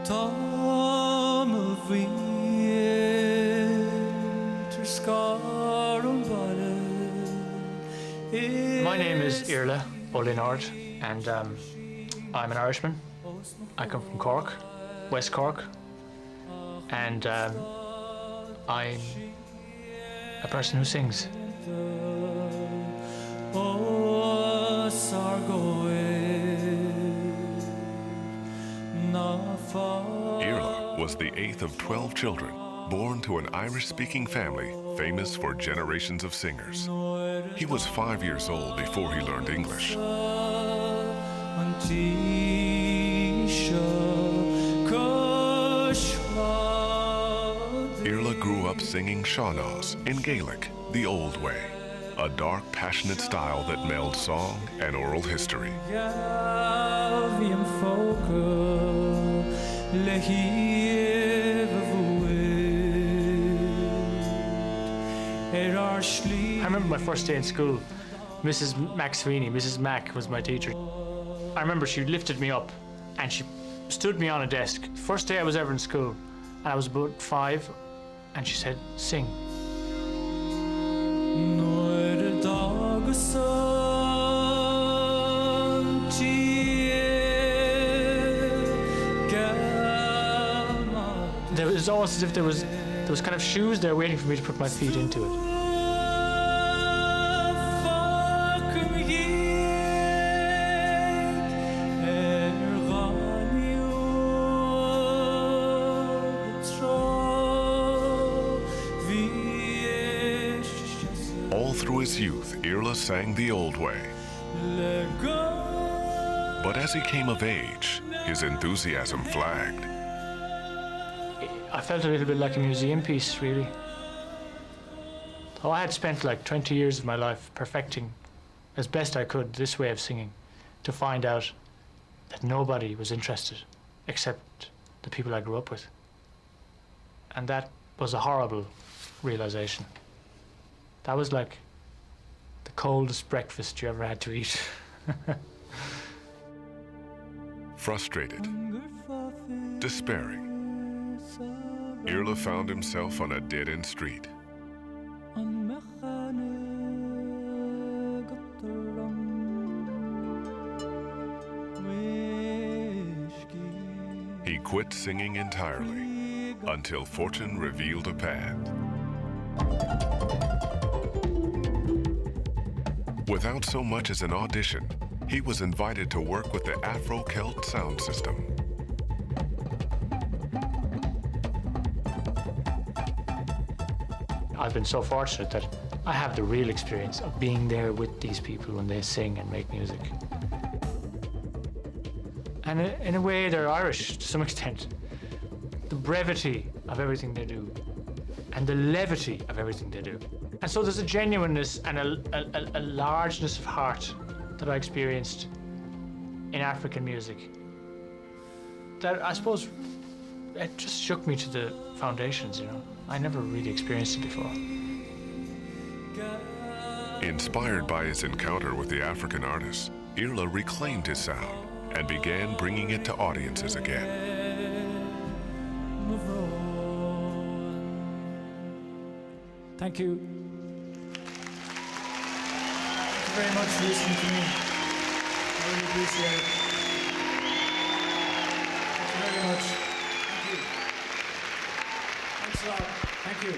My name is Iarla O'Linard, and I'm an Irishman. I come from Cork, West Cork, and I'm a person who sings. Iarla was the 8th of 12 children, born to an Irish-speaking family famous for generations of singers. He was 5 years old before he learned English. Iarla grew up singing Shawnaws in Gaelic, the old way, a dark, passionate style that melds song and oral history. I remember my first day in school. Mrs. Sweeney, Mrs. Mac was my teacher. I remember she lifted me up and she stood me on a desk. First day I was ever in school, and I was about 5, and she said, "Sing." It was almost as if there was kind of shoes there waiting for me to put my feet into it. All through his youth, Iarla sang the old way. But as he came of age, his enthusiasm flagged. I felt a little bit like a museum piece, really. Though I had spent like 20 years of my life perfecting as best I could this way of singing, to find out that nobody was interested except the people I grew up with. And that was a horrible realization. That was like the coldest breakfast you ever had to eat. Frustrated, despairing, Iarla found himself on a dead-end street. He quit singing entirely until fortune revealed a path. Without so much as an audition, he was invited to work with the Afro-Celt sound system. I've been so fortunate that I have the real experience of being there with these people when they sing and make music. And in a way, they're Irish to some extent. The brevity of everything they do and the levity of everything they do. And so there's a genuineness and a largeness of heart that I experienced in African music that I suppose it just shook me to the foundations, you know. I never really experienced it before. Inspired by his encounter with the African artists, Iarla reclaimed his sound and began bringing it to audiences again. Thank you. Thank you very much for listening to me. I really appreciate it. Thank you very much. Thank you. Thanks a lot. Thank you.